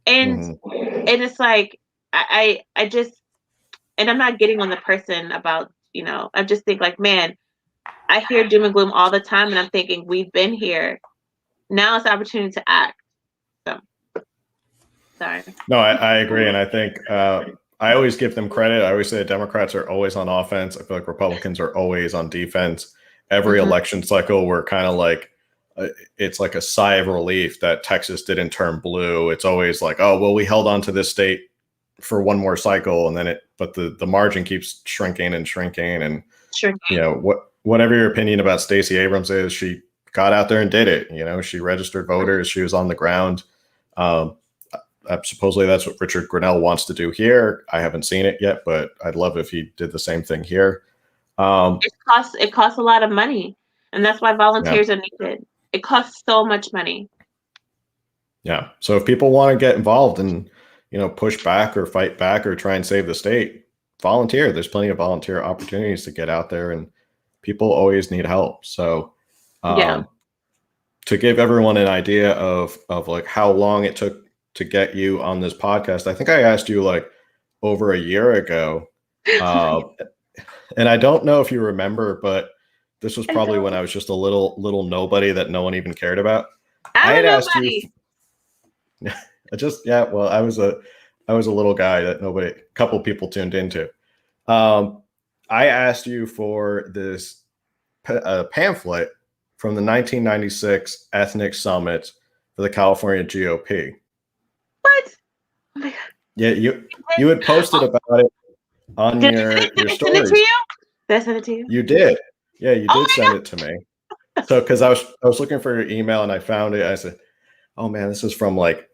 And it's like, I just, and I'm not getting on the person about, I just think like, man, I hear doom and gloom all the time, and I'm thinking, we've been here. Now it's the opportunity to act. So, sorry. No, I agree. And I think, I always give them credit. I always say Democrats are always on offense. I feel like Republicans are always on defense. Every election cycle, we're kind of like, it's like a sigh of relief that Texas didn't turn blue. It's always like, oh, well, we held on to this state for one more cycle, and then but the margin keeps shrinking and shrinking. And whatever your opinion about Stacey Abrams is, she got out there and did it. She registered voters. She was on the ground. Supposedly that's what Richard Grenell wants to do here. I haven't seen it yet, but I'd love if he did the same thing here. It costs a lot of money, and that's why volunteers are needed. It costs so much money. Yeah. So if people want to get involved and push back or fight back or try and save the state, volunteer. There's plenty of volunteer opportunities to get out there, and people always need help. So to give everyone an idea of like how long it took to get you on this podcast, I think I asked you like over a year ago. And I don't know if you remember, but this was probably when I was just a little nobody that no one even cared about. I had asked you. Well, I was a little guy that a couple people tuned into. I asked you for this pamphlet from the 1996 Ethnic Summit for the California GOP. What? Oh my God. Yeah, you had posted about it on your stories. Send it to you? Did I send it to you? You did. Yeah, you did send it to me. So because I was looking for your email and I found it. I said, oh man, this is from like,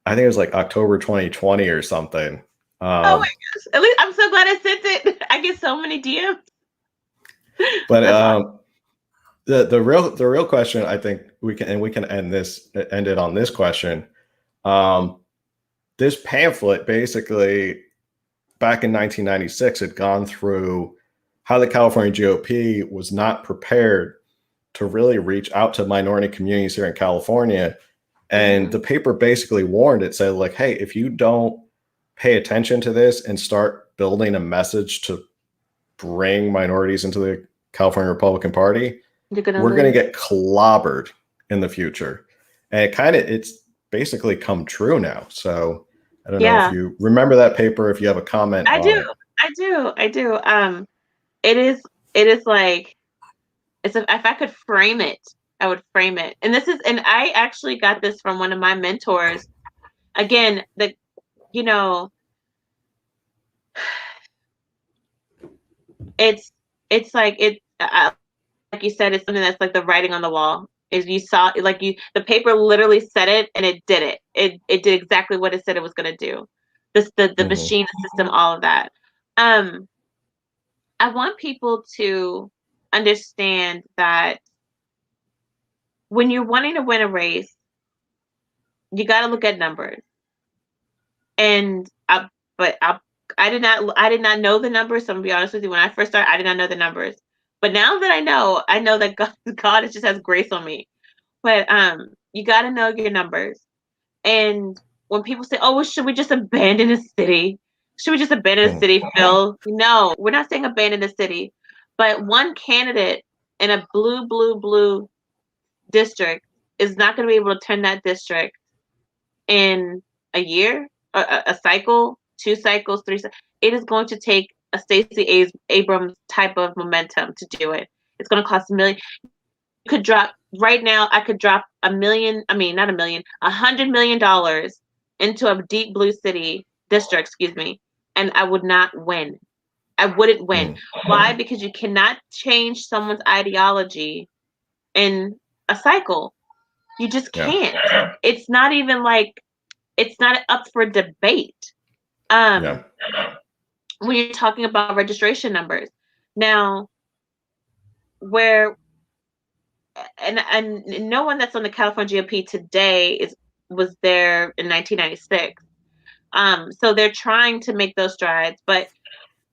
I think it was like October 2020 or something. Oh my gosh. At least I'm so glad I sent it. I get so many DMs. But the real question, I think we can end it on this question. This pamphlet basically back in 1996 had gone through how the California GOP was not prepared to really reach out to minority communities here in California. And the paper basically warned, it said like, hey, if you don't pay attention to this and start building a message to bring minorities into the California Republican Party, You're gonna we're going to lose. get clobbered in the future. And it's basically come true now. So I don't know if Yeah, you remember that paper, if you have a comment I on do. it. I do. I do. It is. It is like if I could frame it, I would frame it. And I actually got this from one of my mentors. Again, you know, it's it's like it. Like you said, it's something that's like the writing on the wall. Is you saw like the paper literally said it and it did it. It did exactly what it said it was going to do. The Mm-hmm. machine, the system, all of that. Um, I want people to understand that when you're wanting to win a race, you got to look at numbers. And I did not know the numbers. So I'm gonna be honest with you. When I first started, I did not know the numbers. But now that I know that God just has grace on me. But you got to know your numbers. And when people say, "Oh, well, should we just abandon a city? Should we just abandon a city, Phil?" No, we're not saying abandon a city. But one candidate in a blue district is not going to be able to turn that district in a year, a cycle, 2 cycles, 3 cycles. It is going to take a Stacey Abrams type of momentum to do it. It's going to cost a million. You could drop right now. I could drop a million. I mean, not a million, $100 million into a deep blue city district. Excuse me, and I would not win. I wouldn't win. Why? Because you cannot change someone's ideology in a cycle. You just Yeah. can't. It's not even like it's not up for debate. Yeah. When you're talking about registration numbers. Now, where and no one that's on the California GOP today was there in 1996. So they're trying to make those strides, but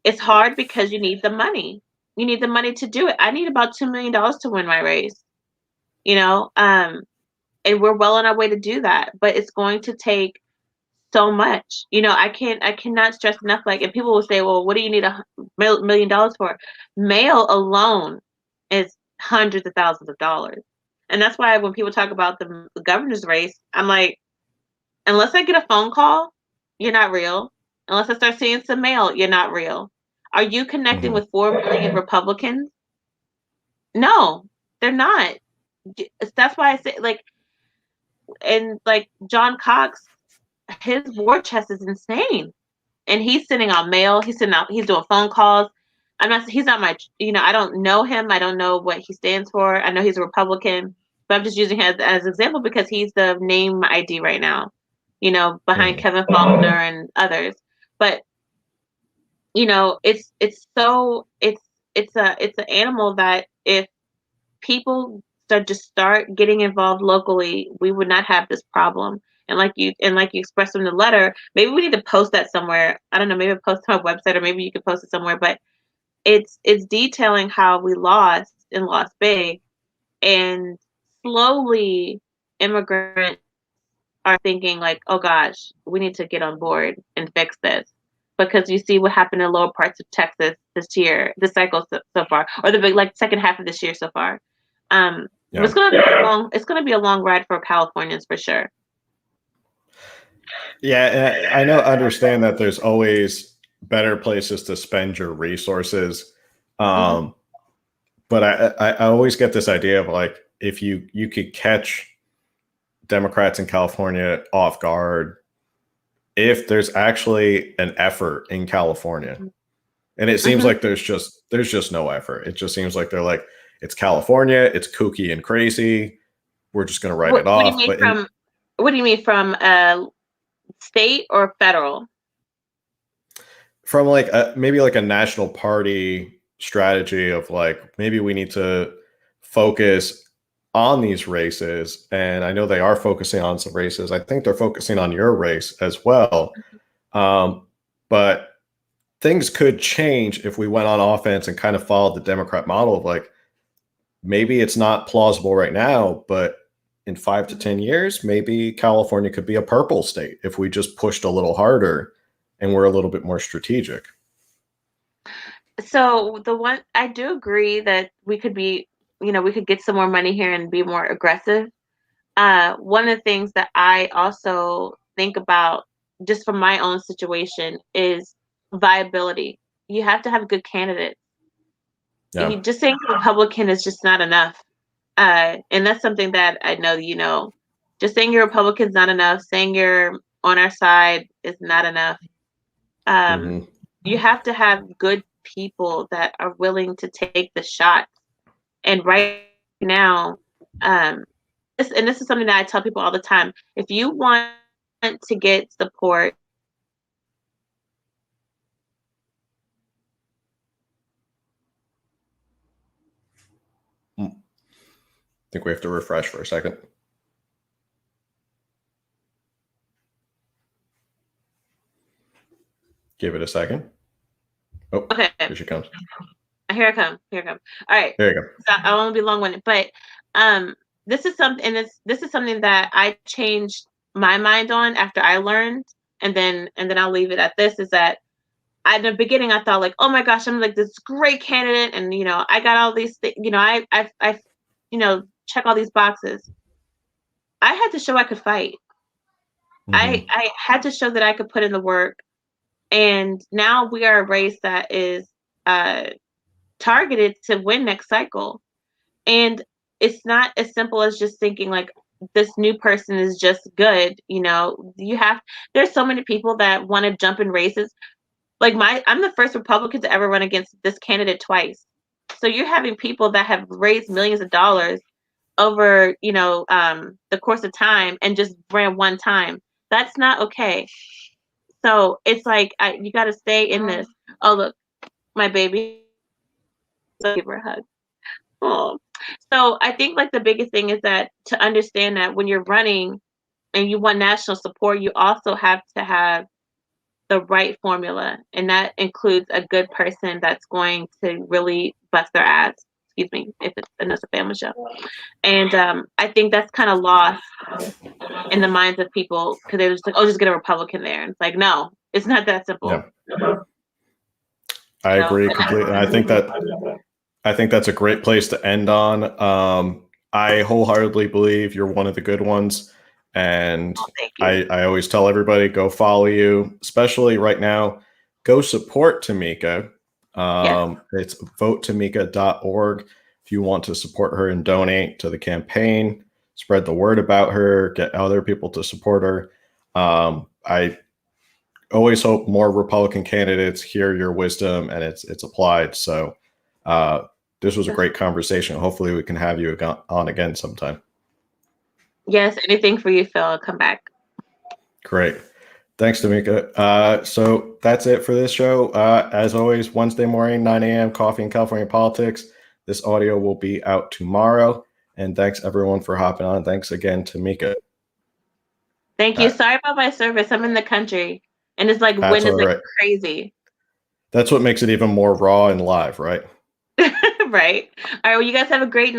it's hard because you need the money. You need the money to do it. I need about $2 million to win my race, you know, and we're well on our way to do that, but it's going to take so much. I cannot stress enough. Like, and people will say, well, what do you need $1 million for? Mail alone is hundreds of thousands of dollars. And that's why when people talk about the governor's race, I'm like, unless I get a phone call, you're not real. Unless I start seeing some mail, you're not real. Are you connecting Mm-hmm. with 4 million Republicans? No, they're not. That's why I say, like, and like John Cox, his war chest is insane. And he's sending out mail. He's doing phone calls. He's not my, I don't know him. I don't know what he stands for. I know he's a Republican, but I'm just using him as an example because he's the name ID right now, behind Mm-hmm. Kevin Faulkner and others. But, it's an animal that if people start getting involved locally, we would not have this problem. And like you expressed in the letter, maybe we need to post that somewhere. I don't know, maybe post on our website or maybe you could post it somewhere, but it's detailing how we lost and lost big, and slowly immigrants are thinking like, oh gosh, we need to get on board and fix this. Because you see what happened in lower parts of Texas this year, this cycle so far, or the big second half of this year so far. But Yeah. it's gonna be a long ride for Californians for sure. Yeah. I know, understand that there's always better places to spend your resources. Mm-hmm. Um, but I always get this idea of like, if you could catch Democrats in California off guard, if there's actually an effort in California. And it seems Mm-hmm. like there's just no effort. It just seems like they're like, it's California, it's kooky and crazy. We're just going to write it What do you off. mean from state or federal? From like maybe like a national party strategy of like, maybe we need to focus on these races. And I know they are focusing on some races. I think they're focusing on your race as well. But things could change if we went on offense and kind of followed the Democrat model of like, maybe it's not plausible right now, but in 5 to 10 years, maybe California could be a purple state if we just pushed a little harder and we're a little bit more strategic. So I do agree that we could be we could get some more money here and be more aggressive. One of the things that I also think about just from my own situation is viability. You have to have good candidates. Yeah. Just saying Republican is just not enough. And that's something that I know, just saying you're Republican is not enough. Saying you're on our side is not enough. You have to have good people that are willing to take the shot. And right now, this is something that I tell people all the time. If you want to get support, I think we have to refresh for a second. Give it a second. Oh, okay. Here she comes. Here I come. All right. There you go. So I won't be long-winded, but this is something, and this is something that I changed my mind on after I learned, and then I'll leave it at this: is that in the beginning I thought like, oh my gosh, I'm like this great candidate, and I got all these things, I check all these boxes. I had to show I could fight. I had to show that I could put in the work, and now we are a race that is targeted to win next cycle. And it's not as simple as just thinking like this new person is just good. There's so many people that want to jump in races. Like I'm the first Republican to ever run against this candidate twice. So you're having people that have raised millions of dollars over, the course of time and just ran one time. That's not okay. So it's like, you got to stay in this. Oh, look, my baby. Give her a hug. Oh. So I think like the biggest thing is that to understand that when you're running and you want national support, you also have to have the right formula. And that includes a good person that's going to really bust their ass. Excuse me, if it's a family show. And I think that's kind of lost in the minds of people because they're just like, oh, just get a Republican there. And it's like, no, it's not that simple. Yeah. I agree completely. And I think that's a great place to end on. I wholeheartedly believe you're one of the good ones. And I always tell everybody, go follow you, especially right now. Go support Tamika. It's votetamika.org. If you want to support her and donate to the campaign, spread the word about her, get other people to support her. I always hope more Republican candidates hear your wisdom and it's applied. So this was a great conversation. Hopefully we can have you on again sometime. Yes, anything for you, Phil. I'll come back. Great. Thanks, Tamika. So that's it for this show. As always, Wednesday morning, 9 a.m., Coffee and California Politics. This audio will be out tomorrow. And thanks, everyone, for hopping on. Thanks again, Tamika. Thank you. Sorry about my service. I'm in the country. And it's like wind is like crazy. That's what makes it even more raw and live, right? Right. All right. Well, you guys have a great night.